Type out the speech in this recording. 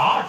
8